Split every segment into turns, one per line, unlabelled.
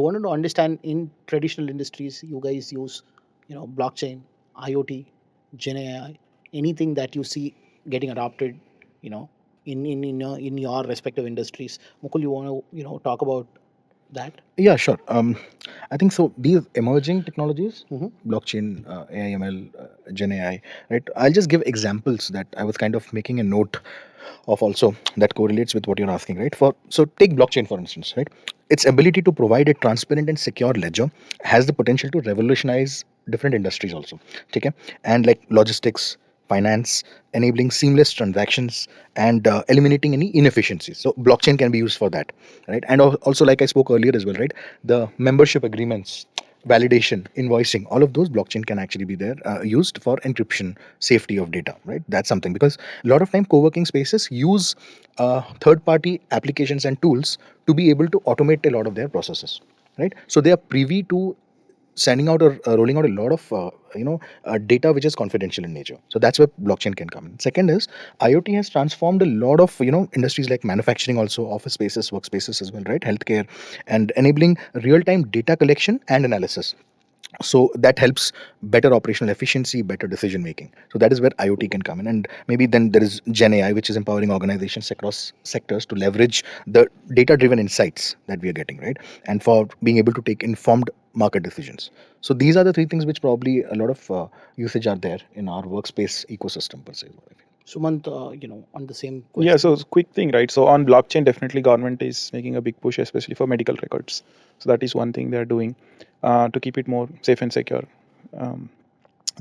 I wanted to understand in traditional industries, you guys use, blockchain, IoT, Gen AI, anything that you see getting adopted, you know, in your respective industries. Mukul, you want to, talk about that?
Yeah, sure. I think so. These emerging technologies,
Mm-hmm.
blockchain, AI, ML, Gen AI, right? I'll just give examples that I was kind of making a note of also that correlates with what you're asking, right? So take blockchain for instance, right? Its ability to provide a transparent and secure ledger has the potential to revolutionize different industries also. Okay, and like logistics, finance, enabling seamless transactions and eliminating any inefficiencies. So blockchain can be used for that, right? And also, like I spoke earlier as well, right? The membership agreements, validation, invoicing, all of those blockchain can actually be there used for encryption, safety of data, right? That's something because a lot of time co-working spaces use third-party applications and tools to be able to automate a lot of their processes, right? So they are privy to sending out or rolling out a lot of data which is confidential in nature. So that's where blockchain can come in. Second is IoT has transformed a lot of industries like manufacturing, also office spaces, workspaces as well, right? Healthcare, and enabling real-time data collection and analysis. So that helps better operational efficiency, better decision making. So that is where IoT can come in. And maybe then there is Gen AI, which is empowering organizations across sectors to leverage the data driven insights that we are getting, right? And for being able to take informed market decisions. So these are the three things which probably a lot of usage are there in our workspace ecosystem per se, is what I feel.
Sumant, on the same
Yeah,
question.
so it's a quick thing, right? So on blockchain, definitely government is making a big push, especially for medical records. So that is one thing they're doing to keep it more safe and secure. Um,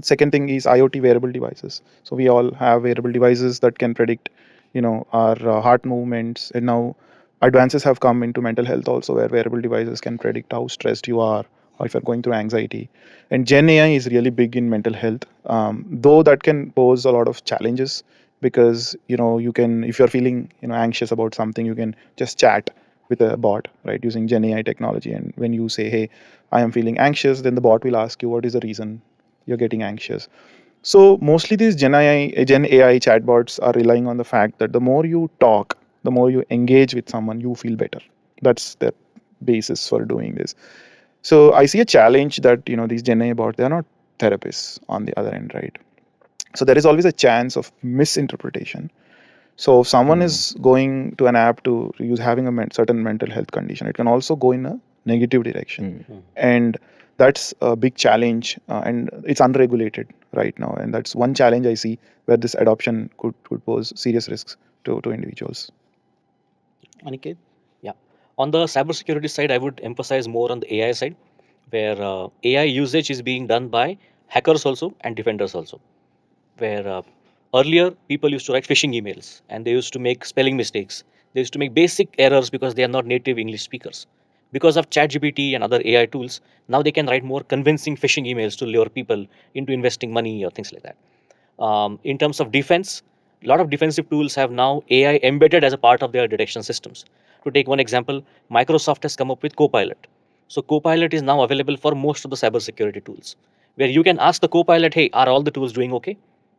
Second thing is IoT wearable devices. So we all have wearable devices that can predict, our heart movements. And now advances have come into mental health also, where wearable devices can predict how stressed you are or if you're going through anxiety. And Gen AI is really big in mental health, though that can pose a lot of challenges because you can, if you're feeling anxious about something, you can just chat with a bot, right, using Gen AI technology. And when you say, hey, I am feeling anxious, then the bot will ask you what is the reason you're getting anxious. So mostly these Gen AI chatbots are relying on the fact that the more you talk, the more you engage with someone, you feel better. That's the basis for doing this. So I see a challenge that these Gen AI bots, they are not therapists on the other end, right? So there is always a chance of misinterpretation. So if someone is going to an app to use having a certain mental health condition, it can also go in a negative direction, and that's a big challenge, and it's unregulated right now, and that's one challenge I see where this adoption could pose serious risks to individuals.
Aniket?
Yeah. On the cybersecurity side, I would emphasize more on the AI side, where AI usage is being done by hackers also and defenders also. Where earlier people used to write phishing emails and they used to make spelling mistakes. They used to make basic errors because they are not native English speakers. Because of ChatGPT and other AI tools, now they can write more convincing phishing emails to lure people into investing money or things like that. In terms of defense, a lot of defensive tools have now AI embedded as a part of their detection systems. To take one example, Microsoft has come up with Copilot. So Copilot is now available for most of the cybersecurity tools, where you can ask the Copilot, "Hey, are all the tools doing okay?"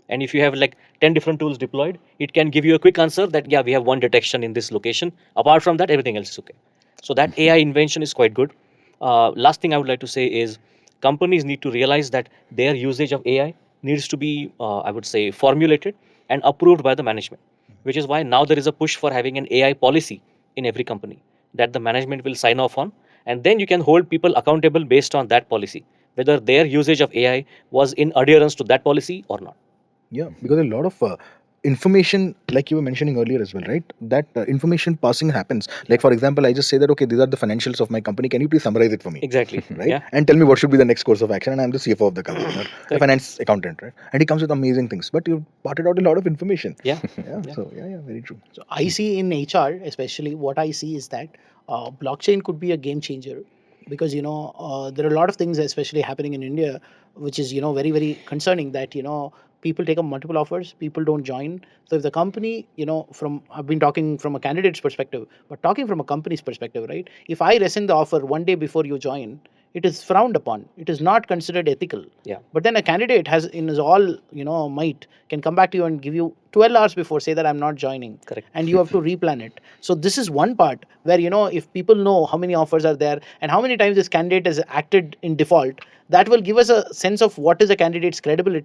And if you have like 10 different tools deployed, it can give you a quick answer that, yeah, we have one detection in this location. Apart from that, everything else is okay. So that AI invention is quite good. Last thing I would like to say is companies need to realize that their usage of AI needs to be, I would say, formulated and approved by the management, which is why now there is a push for having an AI policy in every company that the management will sign off on. And then you can hold people accountable based on that policy, whether their usage of AI was in adherence to that policy or not.
Yeah, because a lot of information, like you were mentioning earlier as well, right? That information passing happens. Like, for example, I just say that, okay, these are the financials of my company. Can you please summarize it for me?
Exactly.
Right?
Yeah.
And tell me what should be the next course of action. And I'm the CFO of the company or a
Correct.
finance accountant, right? And he comes with amazing things, but you parted out a lot of information.
Yeah.
Yeah.
Yeah.
So, yeah, very true.
So I see in HR, especially, what I see is that blockchain could be a game changer because there are a lot of things, especially happening in India, which is very very concerning. That people take up multiple offers, people don't join. So if the company, from I've been talking from a candidate's perspective, but talking from a company's perspective, right? If I rescind the offer one day before you join, it is frowned upon. It is not considered ethical.
Yeah.
But then a candidate has in his all might can come back to you and give you 12 hours before say that I'm not joining.
Correct.
And you have to replan it. So this is one part where if people know how many offers are there and how many times this candidate has acted in default, that will give us a sense of what is a candidate's credibility.